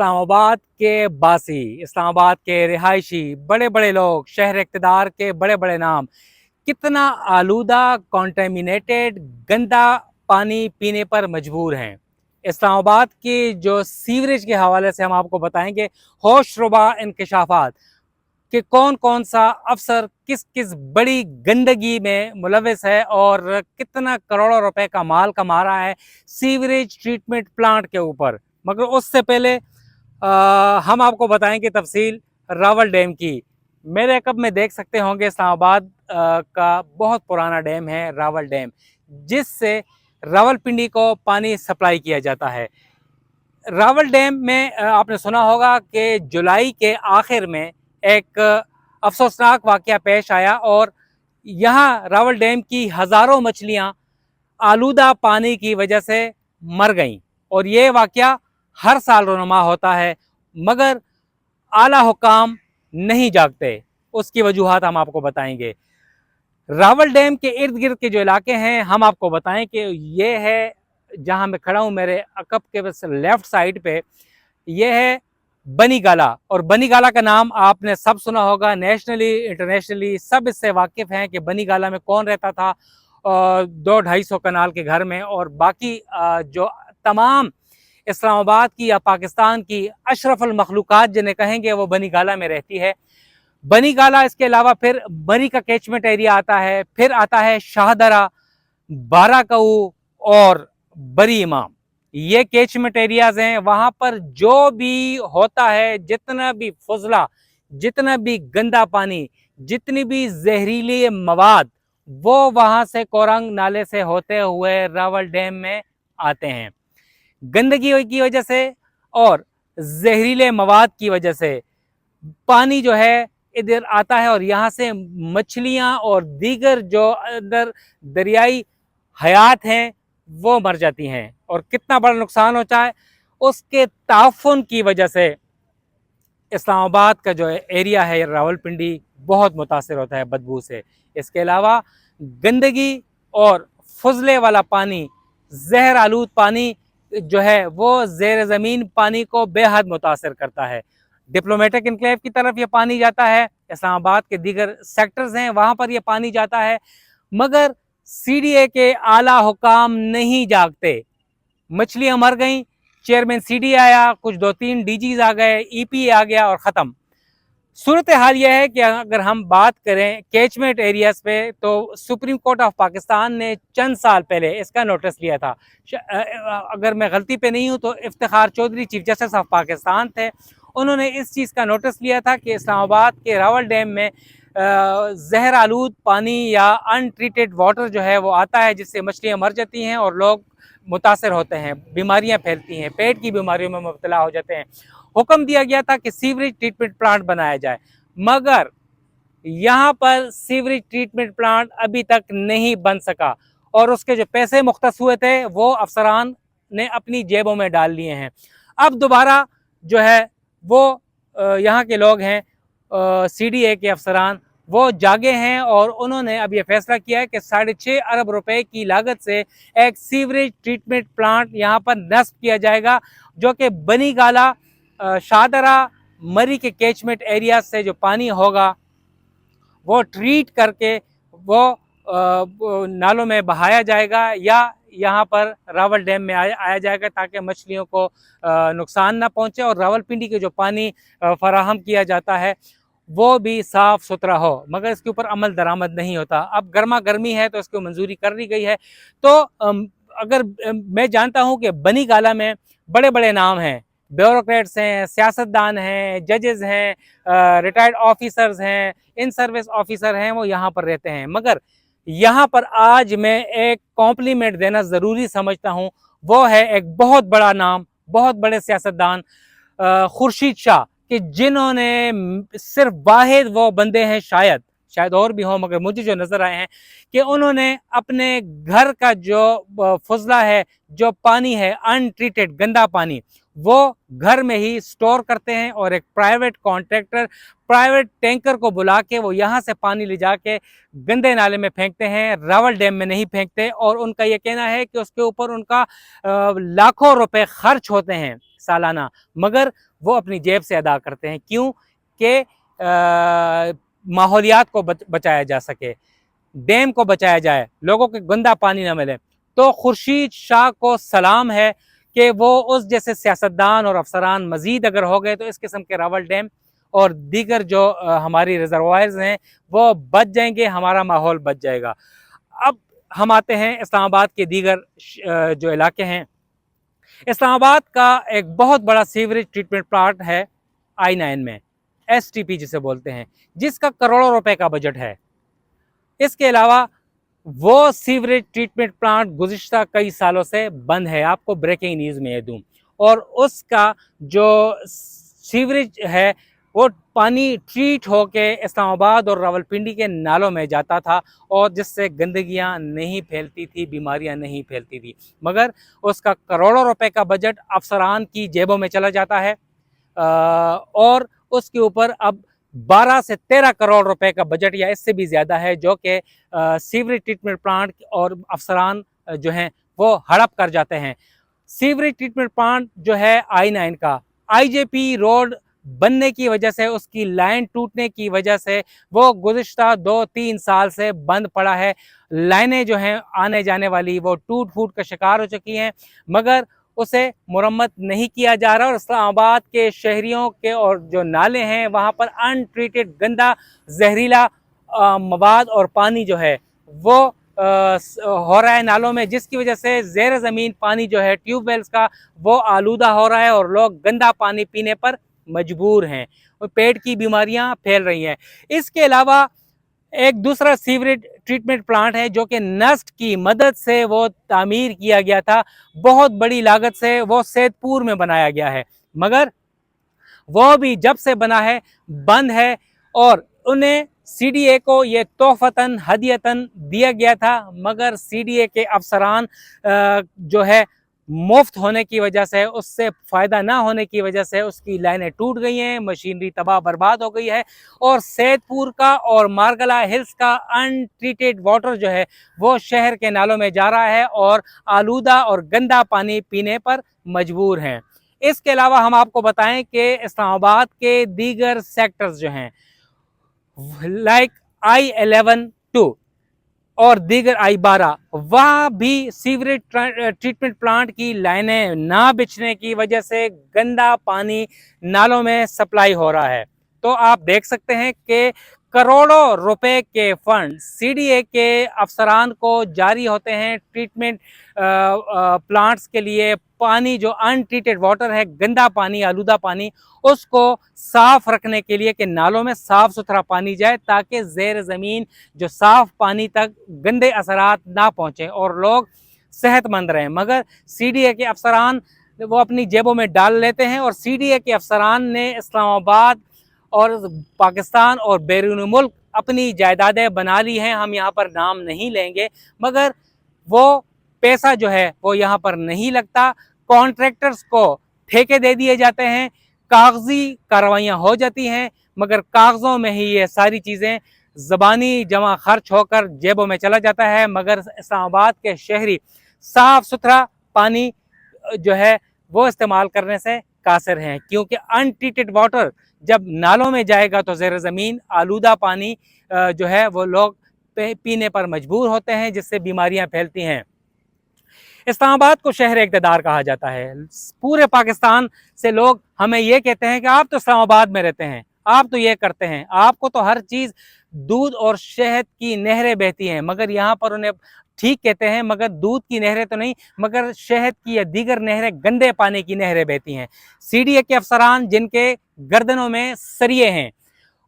इस्लामाबाद के बासी, इस्लामाबाद के रिहायशी, बड़े बड़े लोग, शहर इक़्तिदार के बड़े बड़े नाम कितना आलूदा, कॉन्टेमिनेटेड, गंदा पानी पीने पर मजबूर हैं। इस्लामाबाद की जो सीवरेज के हवाले से हम आपको बताएंगे होशरुबा इंकशाफात कि कौन कौन सा अफसर किस किस बड़ी गंदगी में मुलविस है और कितना करोड़ों रुपए का माल कमा रहा है सीवरेज ट्रीटमेंट प्लांट के ऊपर। मगर उससे पहले हम आपको बताएंगे तफसील रावल डैम की। मेरे अकब में देख सकते होंगे इस्लामाबाद का बहुत पुराना डैम है रावल डैम, जिससे रावलपिंडी को पानी सप्लाई किया जाता है। रावल डैम में आपने सुना होगा कि जुलाई के आखिर में एक अफसोसनाक वाक़या पेश आया और यहाँ रावल डैम की हज़ारों मछलियाँ आलूदा पानी की वजह से मर गईं और ये वाक़या हर साल रोनुमा होता है, मगर आला हुकाम नहीं जागते। उसकी वजूहात हम आपको बताएंगे। रावल डैम के इर्द गिर्द के जो इलाके हैं हम आपको बताएं कि ये है जहां मैं खड़ा हूं, मेरे अकब के बस लेफ्ट साइड पे ये है बनी गाला। और बनी गाला का नाम आपने सब सुना होगा, नेशनली इंटरनेशनली सब इससे वाकिफ़ हैं कि बनी गाला में कौन रहता था 200-250 कनाल के घर में। और बाकी जो तमाम इस्लामाबाद की या पाकिस्तान की अशरफुल मखलूक़ात जिन्हें कहेंगे वो बनी गाला में रहती है। बनी गाला, इसके अलावा फिर मरी का कैचमेंट एरिया आता है, फिर आता है शाहदरा, बाराकऊ और बरी इमाम। ये कैचमेंट एरियाज हैं। वहाँ पर जो भी होता है, जितना भी फजला, जितना भी गंदा पानी, जितनी भी जहरीली मवाद, वो वहाँ से कोरंग नाले से होते हुए रावल डैम में आते हैं। गंदगी की वजह से और जहरीले मवाद की वजह से पानी जो है इधर आता है और यहाँ से मछलियाँ और दीगर जो अंदर दरियाई हयात हैं वो मर जाती हैं। और कितना बड़ा नुकसान होता है उसके ताफुन की वजह से इस्लामाबाद का जो एरिया है रावलपिंडी बहुत मुतासिर होता है बदबू से। इसके अलावा गंदगी और फजले वाला पानी, जहर आलूद पानी जो है वो ज़ेर ज़मीन पानी को बेहद मुतासिर करता है। डिप्लोमेटिक इनक्लेव की तरफ ये पानी जाता है, इस्लामाबाद के दीगर सेक्टर्स हैं वहाँ पर ये पानी जाता है, मगर CDA के आला हुकाम नहीं जागते। मछलियाँ मर गईं, चेयरमैन CDA आया, कुछ 2-3 DGs आ गए, EPA आ गया और ख़त्म। सूरत हाल यह है कि अगर हम बात करें कैचमेंट एरियाज पे तो सुप्रीम कोर्ट ऑफ पाकिस्तान ने चंद साल पहले इसका नोटिस लिया था। अगर मैं गलती पे नहीं हूँ तो Iftikhar Chaudhry chief justice of Pakistan थे, उन्होंने इस चीज़ का नोटिस लिया था कि इस्लामाबाद के रावल डैम में जहर आलूद पानी या अनट्रीटेड वाटर जो है वो आता है, जिससे मछलियाँ मर जाती हैं और लोग मुतासर होते हैं, बीमारियाँ फैलती हैं, पेट की बीमारियों में मुब्तला हो जाते हैं। हुक्म दिया गया था कि सीवरेज ट्रीटमेंट प्लांट बनाया जाए, मगर यहाँ पर सीवरेज ट्रीटमेंट प्लांट अभी तक नहीं बन सका और उसके जो पैसे मुख्तस हुए थे वो अफसरान ने अपनी जेबों में डाल लिए हैं। अब दोबारा जो है वो यहाँ के लोग हैं CDA के अफसरान वो जागे हैं और उन्होंने अब ये फैसला किया है कि 6.5 अरब रुपए की लागत से एक सीवरेज ट्रीटमेंट प्लांट यहाँ पर नस्ब किया जाएगा, जो कि बनी गाला, शाहदरा, मरी के कैचमेंट एरिया से जो पानी होगा वो ट्रीट करके वो नालों में बहाया जाएगा या यहाँ पर रावल डैम में आया जाएगा, ताकि मछलियों को नुकसान ना पहुँचे और रावलपिंडी के जो पानी फराहम किया जाता है वो भी साफ़ सुथरा हो। मगर इसके ऊपर अमल दरामद नहीं होता। अब गर्मा गर्मी है तो इसको मंजूरी कर दी गई है। तो अगर मैं जानता हूँ कि बनी गाला में बड़े बड़े नाम हैं, ब्यूरोक्रेट्स हैं, सियासतदान हैं, जजेस हैं, रिटायर्ड ऑफिसर्स हैं, इन सर्विस ऑफिसर हैं, वो यहाँ पर रहते हैं। मगर यहाँ पर आज मैं एक कॉम्प्लीमेंट देना ज़रूरी समझता हूँ, वो है एक बहुत बड़ा नाम, बहुत बड़े सियासतदान खुर्शीद शाह, कि जिन्होंने सिर्फ वाहिद वो बंदे हैं, शायद और भी हों, मगर मुझे जो नज़र आए हैं कि उन्होंने अपने घर का जो फजला है, जो पानी है अनट्रीटेड गंदा पानी, वो घर में ही स्टोर करते हैं और एक प्राइवेट कॉन्ट्रैक्टर प्राइवेट टैंकर को बुला के वो यहाँ से पानी ले जाके गंदे नाले में फेंकते हैं, रावल डैम में नहीं फेंकते। और उनका ये कहना है कि उसके ऊपर उनका लाखों रुपए खर्च होते हैं सालाना, मगर वो अपनी जेब से अदा करते हैं। क्यों? कि माहौलियात को बचाया जा सके, डैम को बचाया जाए, लोगों को गंदा पानी ना मिले। तो खुर्शीद शाह को सलाम है कि वो उस जैसे सियासतदान और अफसरान मजीद अगर हो गए तो इस किस्म के रावल डैम और दीगर जो हमारी रिजर्वायर्स हैं वो बच जाएंगे, हमारा माहौल बच जाएगा। अब हम आते हैं इस्लामाबाद के दीगर जो इलाके हैं। इस्लामाबाद का एक बहुत बड़ा सीवरेज ट्रीटमेंट प्लांट है I9 में, STP जिसे बोलते हैं, जिसका करोड़ों रुपए का बजट है। इसके अलावा वो सीवरेज ट्रीटमेंट प्लांट गुज़िश्ता कई सालों से बंद है, आपको ब्रेकिंग न्यूज़ में ये दूं। और उसका जो सीवरेज है वो पानी ट्रीट होके इस्लामाबाद और रावलपिंडी के नालों में जाता था और जिससे गंदगियां नहीं फैलती थी, बीमारियां नहीं फैलती थी। मगर उसका करोड़ों रुपए का बजट अफसरान की जेबों में चला जाता है और उसके ऊपर अब 12 से 13 करोड़ रुपए का बजट या इससे भी ज़्यादा है, जो कि सीवरेज ट्रीटमेंट प्लांट और अफसरान जो हैं वो हड़प कर जाते हैं। सीवरेज ट्रीटमेंट प्लांट जो है I9 का, IJP रोड बनने की वजह से, उसकी लाइन टूटने की वजह से वो गुज़िश्ता 2-3 साल से बंद पड़ा है। लाइनें जो हैं आने जाने वाली वो टूट फूट का शिकार हो चुकी हैं, मगर उसे मुरम्मत नहीं किया जा रहा और इस्लामाबाद के शहरियों के और जो नाले हैं वहाँ पर अनट्रीटेड गंदा जहरीला मवाद और पानी जो है वो हो रहा है नालों में, जिसकी वजह से ज़ेर ज़मीन पानी जो है ट्यूबवेल्स का वो आलूदा हो रहा है और लोग गंदा पानी पीने पर मजबूर हैं और पेट की बीमारियां फैल रही हैं। इसके अलावा एक दूसरा सीवरेज ट्रीटमेंट प्लांट है जो कि नस्ट की मदद से वो तामीर किया गया था, बहुत बड़ी लागत से वो सैदपुर में बनाया गया है, मगर वो भी जब से बना है बंद है। और उन्हें CDA को ये तोहफतन हदियतन दिया गया था, मगर CDA के अफसरान जो है मुफ्त होने की वजह से, उससे फ़ायदा ना होने की वजह से उसकी लाइनें टूट गई हैं, मशीनरी तबाह बर्बाद हो गई है और सैदपुर का और मारगला हिल्स का अनट्रीटेड वाटर जो है वो शहर के नालों में जा रहा है और आलूदा और गंदा पानी पीने पर मजबूर हैं। इसके अलावा हम आपको बताएं कि इस्लामाबाद के दीगर सेक्टर्स जो हैं लाइक I11-2 और दीगर I12, वहाँ भी सीवरेज ट्रीटमेंट प्लांट की लाइनें ना बिछने की वजह से गंदा पानी नालों में सप्लाई हो रहा है। तो आप देख सकते हैं कि करोड़ों रुपए के फंड CDA के अफसरान को जारी होते हैं ट्रीटमेंट प्लांट्स के लिए। पानी जो अनट्रीटेड वाटर है, गंदा पानी, आलूदा पानी, उसको साफ रखने के लिए कि नालों में साफ सुथरा पानी जाए ताकि ज़ेर ज़मीन जो साफ पानी तक गंदे असरात ना पहुँचें और लोग सेहतमंद रहें। मगर CDA के अफसरान वो अपनी जेबों में डाल लेते हैं और CDA के अफसरान ने इस्लामाबाद और पाकिस्तान और बैरून मुल्क अपनी जायदादें बना ली हैं। हम यहाँ पर नाम नहीं लेंगे, मगर वो पैसा जो है वो यहाँ पर नहीं लगता, कॉन्ट्रैक्टर्स को ठेके दे दिए जाते हैं, कागजी कार्रवाइयाँ हो जाती हैं, मगर कागज़ों में ही ये सारी चीज़ें ज़बानी जमा खर्च होकर जेबों में चला जाता है। मगर इस्लामाबाद के शहरी साफ़ सुथरा पानी जो है वो इस्तेमाल करने से कासिर हैं, क्योंकि अनट्रीटेड वाटर जब नालों में जाएगा तो ज़ेर ज़मीन आलूदा पानी जो है वो लोग पीने पर मजबूर होते हैं, जिससे बीमारियां फैलती हैं। इस्लामाबाद को शहर इक़्तिदार कहा जाता है। पूरे पाकिस्तान से लोग हमें ये कहते हैं कि आप तो इस्लामाबाद में रहते हैं, आप तो ये करते हैं, आपको तो हर चीज़ दूध और शहद की नहरें बहती हैं, मगर यहाँ पर उन्हें ठीक कहते हैं, मगर दूध की नहरें तो नहीं, मगर शहद की या दीगर नहरें, गंदे पानी की नहरें बहती हैं। CDA के अफसरान जिनके गर्दनों में सरिये हैं,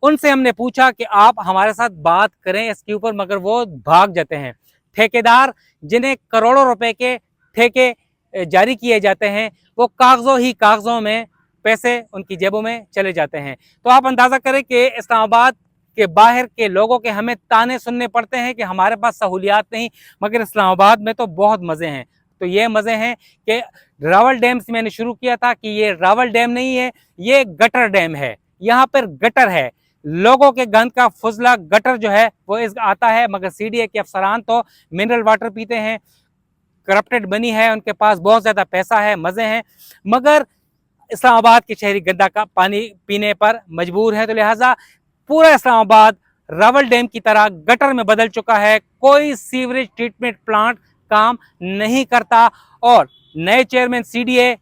उनसे हमने पूछा कि आप हमारे साथ बात करें इसके ऊपर, मगर वो भाग जाते हैं। ठेकेदार जिन्हें करोड़ों रुपए के ठेके जारी किए जाते हैं, वो कागज़ों में पैसे उनकी जेबों में चले जाते हैं। तो आप अंदाज़ा करें कि इस्लामाबाद के बाहर के लोगों के हमें ताने सुनने पड़ते हैं कि हमारे पास सहूलियात नहीं, मगर इस्लामाबाद में तो बहुत मज़े हैं। तो ये मज़े हैं कि रावल डैम से मैंने शुरू किया था कि ये रावल डैम नहीं है, ये गटर डैम है। यहाँ पर गटर है, लोगों के गंद का फुजला गटर जो है वो इस आता है, मगर सीडीए के अफसरान तो मिनरल वाटर पीते हैं, करप्टेड बनी है, उनके पास बहुत ज़्यादा पैसा है, मज़े हैं, मगर इस्लामाबाद के शहरी गंदा का पानी पीने पर मजबूर है। तो लिहाजा पूरा इस्लामाबाद रावल डैम की तरह गटर में बदल चुका है। कोई सीवरेज ट्रीटमेंट प्लांट काम नहीं करता और नए चेयरमैन सीडीए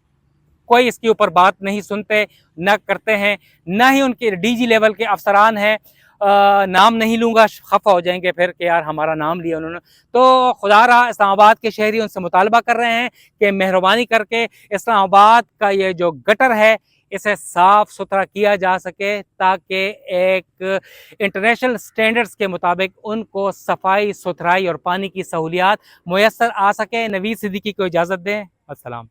कोई इसके ऊपर बात नहीं सुनते, न करते हैं, न ही उनके डीजी लेवल के अफसरान हैं। नाम नहीं लूँगा, खफा हो जाएंगे फिर कि यार हमारा नाम लिया उन्होंने। तो खुदा रहा इस्लामाबाद के शहरी उनसे मुतालबा कर रहे हैं कि मेहरबानी करके इस्लामाबाद का ये जो गटर है इसे साफ़ सुथरा किया जा सके, ताकि एक इंटरनेशनल स्टैंडर्ड्स के मुताबिक उनको सफाई सुथराई और पानी की सहूलियात मुयसर आ सके। नवीद सिद्दीकी को इजाज़त दें। अस्सलाम।